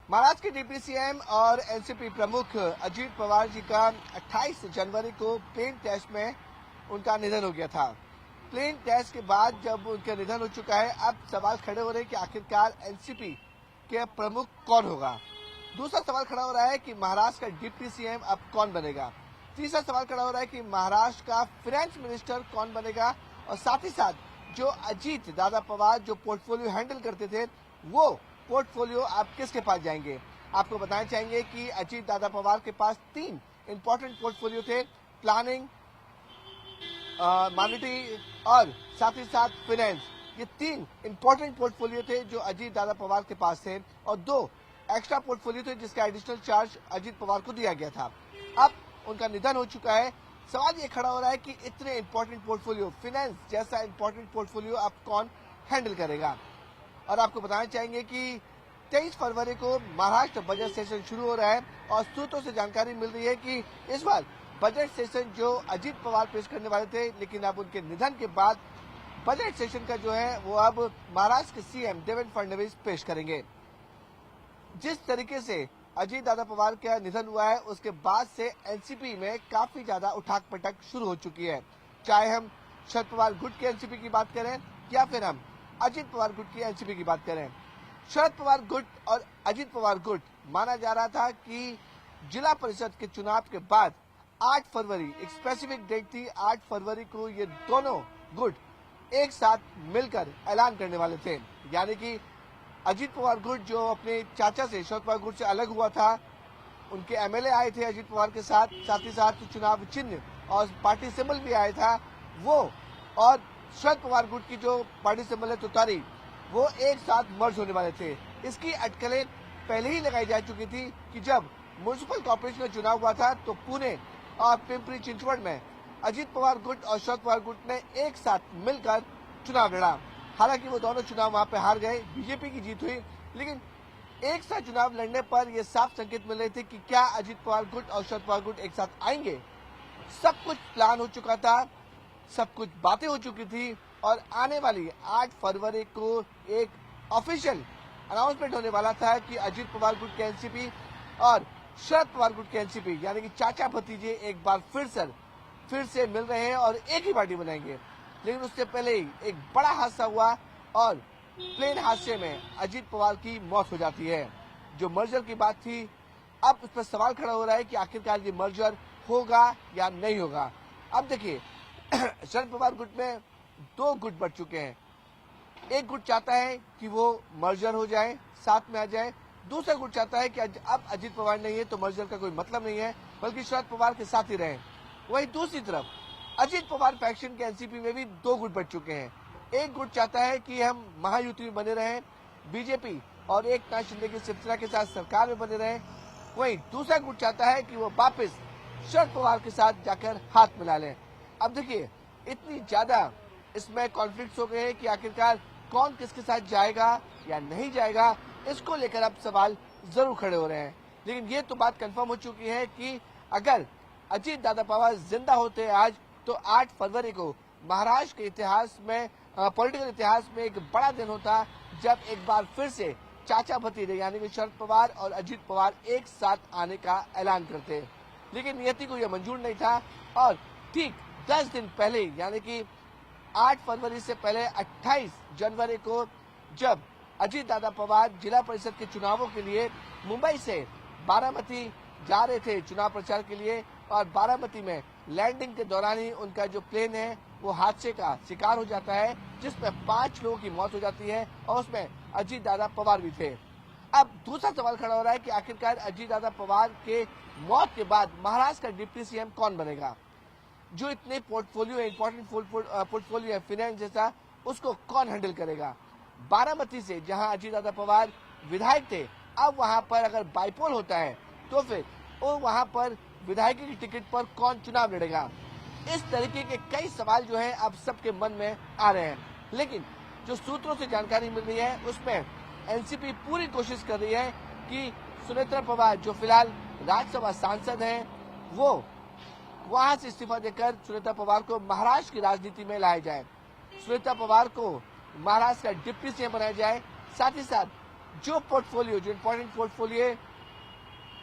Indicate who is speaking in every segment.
Speaker 1: महाराष्ट्र के deputy CM और NCP प्रमुख अजीत पवार जी का 28 जनवरी को प्लेन टेस्ट में उनका निधन हो गया था। प्लेन टेस्ट के बाद जब उनका निधन हो चुका है, अब सवाल खड़े हो रहे हैं कि आखिरकार एनसीपी के प्रमुख कौन होगा। दूसरा सवाल खड़ा हो रहा है कि महाराष्ट्र का डिप्टी सीएम अब कौन बनेगा। तीसरा सवाल खड़ा हो रहा है कि महाराष्ट्र का फाइनेंस मिनिस्टर कौन बनेगा, और साथ ही साथ जो अजीत दादा पवार जो पोर्टफोलियो हैंडल करते थे, वो पोर्टफोलियो आप किसके पास जाएंगे। आपको बताना चाहेंगे कि अजीत दादा पवार के पास 3 इंपॉर्टेंट पोर्टफोलियो थे, प्लानिंग, मॉनिटरी और साथ ही साथ फाइनेंस। ये 3 इंपॉर्टेंट पोर्टफोलियो थे जो अजीत दादा पवार के पास थे, और 2 एक्स्ट्रा पोर्टफोलियो थे जिसका एडिशनल चार्ज अजीत पवार को दिया गया था। अब उनका निधन हो चुका है। सवाल ये खड़ा हो रहा है कि इतने इंपॉर्टेंट पोर्टफोलियो, फाइनेंस जैसा इंपॉर्टेंट पोर्टफोलियो अब कौन हैंडल करेगा। और आपको बताना चाहेंगे कि 23 फरवरी को महाराष्ट्र बजट सेशन शुरू हो रहा है, और सूत्रों से जानकारी मिल रही है कि इस बार बजट सेशन जो अजीत पवार पेश करने वाले थे, लेकिन अब उनके निधन के बाद बजट सेशन का जो है वो अब महाराष्ट्र के सीएम देवेंद्र फडणवीस पेश करेंगे। जिस तरीके से अजीत दादा पवार का निधन हुआ है, उसके बाद से एनसीपी में काफी ज्यादा उठाक पटक शुरू हो चुकी है। चाहे हम शरद पवार गुट के एनसीपी की बात करें या फिर हम अजीत पवार गुट की एनसीपी की बात करें। शरद पवार गुट और अजीत पवार गुट माना जा रहा था कि जिला परिषद के चुनाव के बाद 8 फरवरी एक स्पेसिफिक डेट थी, 8 फरवरी को ये दोनों गुट एक साथ मिलकर ऐलान करने वाले थे। यानी कि अजीत पवार गुट जो अपने चाचा से, शरद पवार गुट से अलग हुआ था, उनके एमएलए आए थे अजीत पवार के साथ, साथ ही साथ चुनाव चिन्ह और पार्टी सिंबल भी आया था वो, और शरद पवार गुट की जो पार्टी सिंबल है तुतारी, वो एक साथ मर्ज होने वाले थे। इसकी अटकलें पहले ही लगाई जा चुकी थी कि जब म्युनिसिपल कॉर्पोरेशन का चुनाव हुआ था तो पुणे और पिंपरी चिंचवड में अजीत पवार गुट और शरद पवार गुट ने एक साथ मिलकर चुनाव लड़ा। हालांकि वो दोनों चुनाव वहां पे हार गए, बीजेपी की जीत हुई, लेकिन एक साथ चुनाव लड़ने पर यह साफ संकेत मिल रहे थे कि क्या अजीत पवार गुट और शरद पवार गुट एक साथ आएंगे। सब कुछ प्लान हो चुका था, सब कुछ बातें हो चुकी थी, और आने वाली 8 फरवरी को एक ऑफिशियल अनाउंसमेंट होने वाला था कि अजीत पवार गुट के एनसीपी और शरद पवार गुट के एनसीपी यानी कि चाचा भतीजे एक बार फिर से मिल रहे हैं और एक ही पार्टी बनाएंगे। लेकिन उससे पहले ही एक बड़ा हादसा हुआ, और प्लेन हादसे में अजीत पवार की मौत हो जाती है। जो मर्जर की बात थी, अब उस पर सवाल खड़ा हो रहा है कि आखिरकार ये मर्जर होगा या नहीं होगा। अब देखिए, शरद पवार गुट में 2 गुट बढ़ चुके हैं। एक गुट चाहता है कि वो मर्जर हो जाए, साथ में आ जाए। दूसरा गुट चाहता है कि अब अजीत पवार नहीं है तो मर्जर का कोई मतलब नहीं है, बल्कि शरद पवार के साथ ही रहे। वहीं दूसरी तरफ अजीत पवार फैक्शन के एनसीपी में भी 2 गुट बढ़ चुके हैं। एक गुट चाहता है कि हम महायुति में बने रहें, बीजेपी और एकनाथ शिंदे की शिवसेना के साथ सरकार में बने रहें। वहीं दूसरा गुट चाहता है कि वो वापस शरद पवार के साथ जाकर हाथ मिला लें। अब देखिए, इतनी ज्यादा इसमें कॉन्फ्लिक्ट हो गए हैं कि आखिरकार कौन किसके साथ जाएगा या नहीं जाएगा, इसको लेकर अब सवाल जरूर खड़े हो रहे हैं। लेकिन ये तो बात कंफर्म हो चुकी है कि अगर अजीत दादा पवार जिंदा होते आज, तो 8 फरवरी को महाराष्ट्र के इतिहास में, पॉलिटिकल इतिहास में एक बड़ा दिन होता, जब एक बार फिर से चाचा भतीजे यानी कि शरद पवार और अजीत पवार एक साथ आने का ऐलान करते। लेकिन नियति को यह मंजूर नहीं था, और ठीक 10 दिन पहले यानी कि 8 फरवरी से पहले 28 जनवरी को जब अजीत दादा पवार जिला परिषद के चुनावों के लिए मुंबई से बारामती जा रहे थे चुनाव प्रचार के लिए, और बारामती में लैंडिंग के दौरान ही उनका जो प्लेन है वो हादसे का शिकार हो जाता है, जिसमें 5 लोगों की मौत हो जाती है, और उसमें अजीत दादा पवार भी थे। अब दूसरा सवाल खड़ा हो रहा है कि आखिरकार अजीत दादा पवार के मौत के बाद महाराष्ट्र का डिप्टी सीएम कौन बनेगा। जो इतने पोर्टफोलियो, इंपॉर्टेंट पोर्टफोलियो है फाइनेंस जैसा, उसको कौन हैंडल करेगा। बारामती से जहां अजीत दादा पवार विधायक थे, अब वहां पर अगर बाईपोल होता है तो फिर वो वहां पर विधायक की टिकट पर कौन चुनाव लड़ेगा। इस तरीके के कई सवाल जो है अब सबके मन में आ रहे हैं। लेकिन जो सूत्रों से जानकारी मिल रही है उसमें एनसीपी पूरी कोशिश कर रही है कि सुनेत्रा पवार जो फिलहाल राज्यसभा सांसद हैं, वो वहां से इस्तीफा देकर सुनेत्रा पवार को महाराष्ट्र की राजनीति में लाया जाए, सुनेत्रा पवार को महाराष्ट्र का डिप्टी सीएम बनाया जाए। साथ ही साथ जो पोर्टफोलियो, जो इंपॉर्टेंट पोर्टफोलियो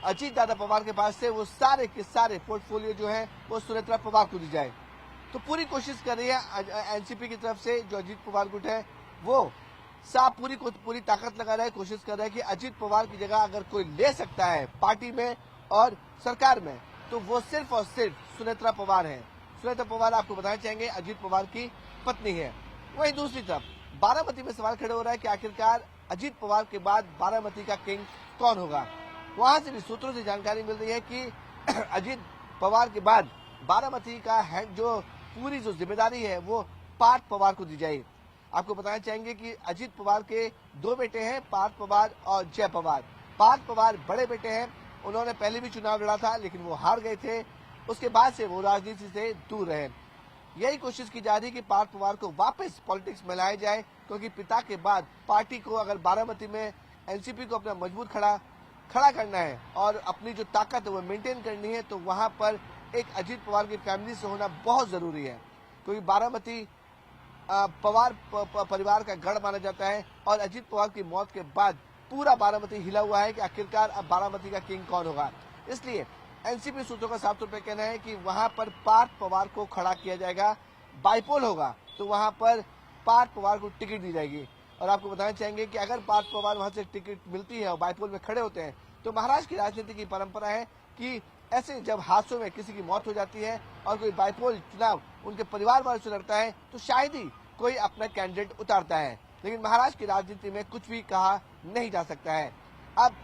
Speaker 1: अजीत दादा पवार के पास थे, वो सारे के सारे पोर्टफोलियो जो है वो सुनेत्रा पवार को दी जाए। तो पूरी कोशिश कर रही है एनसीपी की तरफ से, जो अजीत पवार गुट है वो साफ पूरी ताकत लगा रहा है, कोशिश कर रहा है कि अजीत पवार की जगह अगर कोई ले सकता है पार्टी में और सरकार में तो वो सिर्फ और सिर्फ सुनेत्रा पवार है। सुनेत्रा पवार आपको बताना चाहेंगे अजीत पवार की पत्नी है। वहीं दूसरी तरफ बारामती में सवाल खड़े हो रहा है कि आखिरकार अजीत पवार के बाद बारामती का किंग कौन होगा। वहां से भी सूत्रों से जानकारी मिल रही है कि अजीत पवार के बाद बारामती का जो पूरी जो जिम्मेदारी है वो पार्थ पवार को दी जाएगी। आपको बताना चाहेंगे कि अजीत पवार के दो बेटे हैं, पार्थ पवार और जय पवार। पार्थ पवार बड़े बेटे हैं, उन्होंने पहले भी चुनाव लड़ा था लेकिन वो हार गए थे, उसके बाद से वो राजनीति से दूर रहे। यही कोशिश की जा रही है कि पार्थ पवार को वापस पॉलिटिक्स में लाया जाए, क्योंकि पिता के बाद पार्टी को अगर बारामती में एनसीपी को अपना मजबूत खड़ा करना है और अपनी जो ताकत है वो मेंटेन करनी है, तो वहां पर एक अजीत पवार की फैमिली से होना बहुत जरूरी है, क्योंकि बारामती पवार परिवार का गढ़ माना जाता है और अजीत पवार की मौत के बाद पूरा बारामती हिला हुआ है कि आखिरकार अब बारामती का किंग कौन होगा। इसलिए एनसीपी सूत्रों का साफ तौर पर कहना है कि वहां पर पार्थ पवार को खड़ा किया जाएगा। बाइपोल होगा तो वहां पर पार्थ पवार को टिकट दी जाएगी। और आपको बताना चाहेंगे कि अगर पार्थ पवार वहां से टिकट मिलती है और बाइपोल में खड़े होते हैं तो महाराष्ट्र की राजनीति की परंपरा है कि ऐसे जब हादसों में किसी की मौत हो जाती है और कोई बाइपोल चुनाव उनके परिवार वालों से लड़ता है तो शायद ही कोई अपना कैंडिडेट उतारता है, लेकिन महाराष्ट्र की राजनीति में कुछ भी कहा नहीं जा सकता है। अब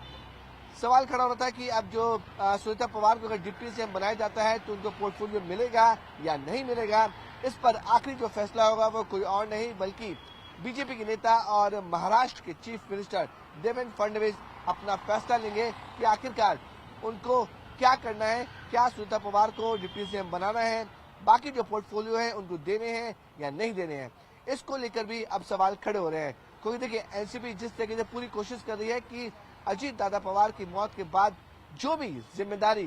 Speaker 1: सवाल खड़ा होता है कि अब जो सुनीता पवार को अगर डिप्टी सीएम बनाया जाता है तो उनको पोर्टफोलियो मिलेगा या नहीं मिलेगा, इस पर आखिरी जो फैसला होगा वो कोई और नहीं बल्कि बीजेपी के नेता और महाराष्ट्र के चीफ मिनिस्टर देवेंद्र फडणवीस अपना फैसला लेंगे कि आखिरकार उनको क्या करना है, क्या सुनीता पवार को डिप्टी सीएम बनाना है, बाकी जो पोर्टफोलियो है उनको देने हैं या नहीं देने हैं। इसको लेकर भी अब सवाल खड़े हो रहे हैं, क्योंकि देखिए एनसीपी जिस तरीके से पूरी कोशिश कर रही है कि अजीत दादा पवार की मौत के बाद जो भी जिम्मेदारी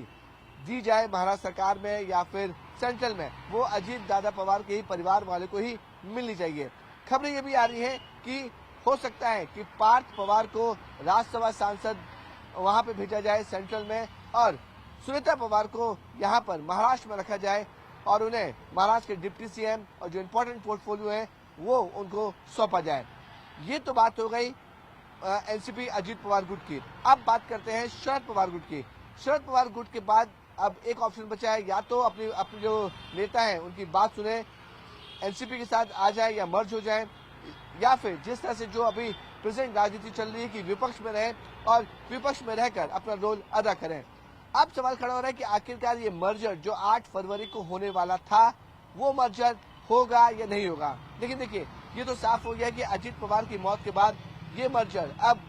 Speaker 1: दी जाए महाराष्ट्र सरकार में या फिर सेंट्रल में, वो अजीत दादा पवार के ही परिवार वाले को ही मिलनी चाहिए। खबरें ये भी आ रही है कि हो सकता है कि पार्थ पवार को राज्यसभा सांसद वहां पे भेजा जाए सेंट्रल में और सुनीता पवार को यहाँ पर महाराष्ट्र में रखा जाए और उन्हें महाराष्ट्र के डिप्टी सीएम और जो इम्पोर्टेंट पोर्टफोलियो है वो उनको सौंपा जाए। ये तो बात हो गई एनसीपी अजीत पवार गुट की। अब बात करते हैं शरद पवार गुट की। शरद पवार गुट के बाद अब एक ऑप्शन बचा है, या तो अपनी जो नेता है उनकी बात सुने, एनसीपी के साथ आ जाए या मर्ज हो जाए, या फिर जिस तरह से जो अभी प्रेजेंट राजनीति चल रही है कि विपक्ष में रहे और विपक्ष में रहकर अपना रोल अदा करें। अब सवाल खड़ा हो रहा है कि आखिरकार ये मर्जर जो 8 फरवरी को होने वाला था वो मर्जर होगा या नहीं होगा। लेकिन देखिए ये तो साफ हो गया कि अजीत पवार की मौत के बाद ये मर्जर अब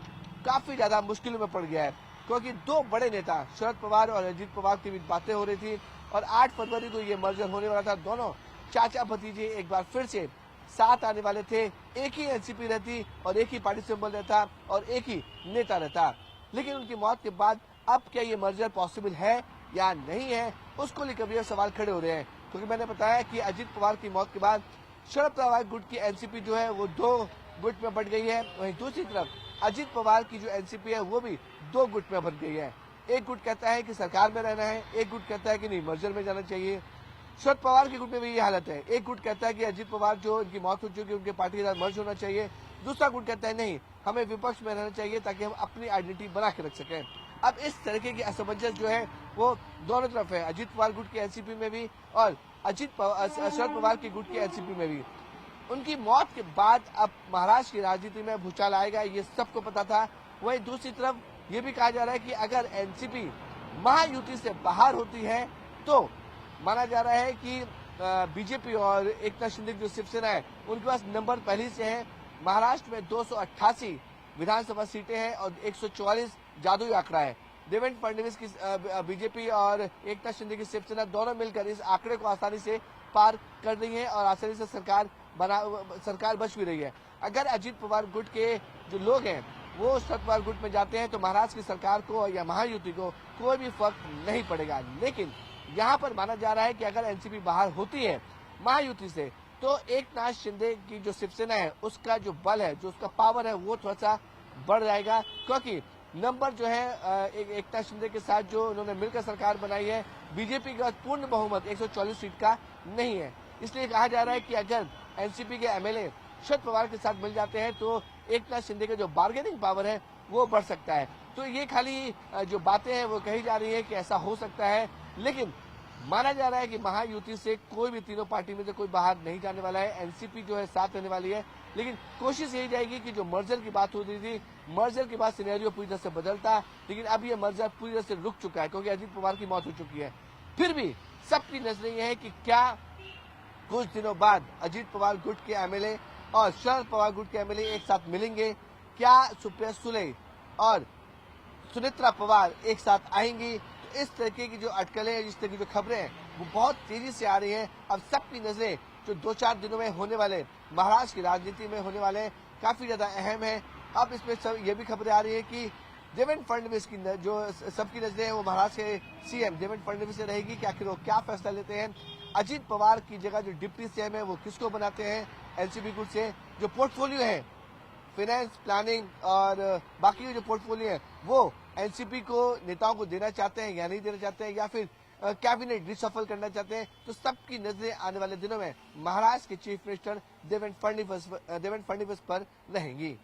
Speaker 1: काफी ज्यादा मुश्किलों में पड़ गया है, क्योंकि दो बड़े नेता शरद पवार और अजीत पवार के बीच बातें हो रही थी और 8 फरवरी को ये मर्जर होने वाला था। दोनों चाचा भतीजे एक बार फिर से साथ आने वाले थे, एक ही एनसीपी रहती और एक ही पार्टी सिंबल रहता और एक ही नेता रहता। लेकिन उनकी मौत के बाद अब क्या ये मर्जर पॉसिबल है या नहीं है, उसको लेकर भी सवाल खड़े हो रहे हैं, क्योंकि मैंने बताया कि अजीत पवार की मौत के बाद शरद पवार गुट की एनसीपी जो है वो 2 गुट में बंट गई है। वहीं दूसरी तरफ अजीत पवार की जो एनसीपी है वो भी 2 गुट में बंट गई है। एक गुट कहता है कि सरकार में रहना है, एक गुट कहता है कि नहीं मर्जर में जाना चाहिए। शरद पवार के गुट में भी ये हालत है, एक गुट कहता है कि अजीत पवार जो इनकी मौत हो चुकी है उनके पार्टी के साथ मर्ज होना चाहिए, दूसरा गुट कहता है नहीं हमें विपक्ष में रहना चाहिए ताकि हम अपनी आइडेंटिटी बना के रख सकें। अब इस तरीके की असमंजस जो है वो दोनों तरफ है, अजीत पवार गुट की एनसीपी में भी और शरद पवार की गुट की एनसीपी में भी। उनकी मौत के बाद अब महाराष्ट्र की राजनीति में भूचाल आएगा, ये सबको पता था। वहीं दूसरी तरफ ये भी कहा जा रहा है कि अगर एनसीपी महायुति से बाहर होती है तो माना जा रहा है कि बीजेपी और एकनाथ शिंदे की जो शिवसेना है उनके पास नंबर पहले से है। महाराष्ट्र में 288 विधानसभा सीटें हैं और 144 जादुई आंकड़ा है। देवेंद्र फडणवीस की बीजेपी और एकनाथ शिंदे की शिवसेना दोनों मिलकर इस आंकड़े को आसानी से पार कर रही है और आसानी से सरकार बच भी रही है। अगर अजीत पवार गुट के जो लोग हैं वो शरद पवार गुट में जाते हैं तो महाराष्ट्र की सरकार को या महायुति को कोई भी फर्क नहीं पड़ेगा। लेकिन यहाँ पर माना जा रहा है कि अगर एनसीपी बाहर होती है महायुति से तो एकनाथ शिंदे की जो शिवसेना है उसका जो बल है, जो उसका पावर है वो थोड़ा सा बढ़ जाएगा, क्योंकि नंबर जो है एकनाथ शिंदे के साथ जो उन्होंने मिलकर सरकार बनाई है, बीजेपी का पूर्ण बहुमत 144 सीट का नहीं है। इसलिए कहा जा रहा है कि अगर एनसीपी के एमएलए शरद पवार के साथ मिल जाते हैं तो एकनाथ शिंदे का जो बार्गेनिंग पावर है वो बढ़ सकता है। तो ये खाली जो बातें हैं वो कही जा रही है कि ऐसा हो सकता है, लेकिन माना जा रहा है कि महायुति से कोई भी तीनों पार्टी में से कोई बाहर नहीं जाने वाला है। एनसीपी जो है साथ रहने वाली है, लेकिन कोशिश यही जाएगी कि जो मर्जर की बात हो रही थी, मर्जर के बाद सिनेरियो पूरी तरह से बदलता, लेकिन अब ये मर्जर पूरी तरह से रुक चुका है क्योंकि अजीत पवार की मौत हो चुकी है। फिर भी सबकी नजरें ये है कि क्या कुछ दिनों बाद अजीत पवार गुट के एमएलए और शरद पवार गुट के एमएलए एक साथ मिलेंगे? क्या सुप्रिया सुले और सुनेत्रा पवार एक साथ आएंगी? तो इस तरीके की जो अटकलें, इस तरह की जो खबरें हैं वो बहुत तेजी से आ रही हैं। अब सबकी नजरें जो 2-4 दिनों में होने वाले महाराष्ट्र की राजनीति में होने वाले काफी ज्यादा अहम है। अब इसमें ये भी खबरें आ रही है कि देवेंद्र फडणवीस की जो सबकी नजरें हैं वो महाराष्ट्र के सीएम देवेंद्र फडणवीस से रहेगी कि आखिर वो क्या फैसला लेते हैं। अजीत पवार की जगह जो डिप्टी सीएम है वो किसको बनाते हैं एनसीपी गुट से? जो पोर्टफोलियो है फाइनेंस, प्लानिंग और बाकी जो पोर्टफोलियो है वो एनसीपी को नेताओं को देना चाहते हैं या नहीं देना चाहते हैं, या फिर कैबिनेट रिशफल करना चाहते हैं? तो सबकी नजरें आने वाले दिनों में महाराष्ट्र के चीफ मिनिस्टर देवेंद्र फडणवीस पर रहेंगी।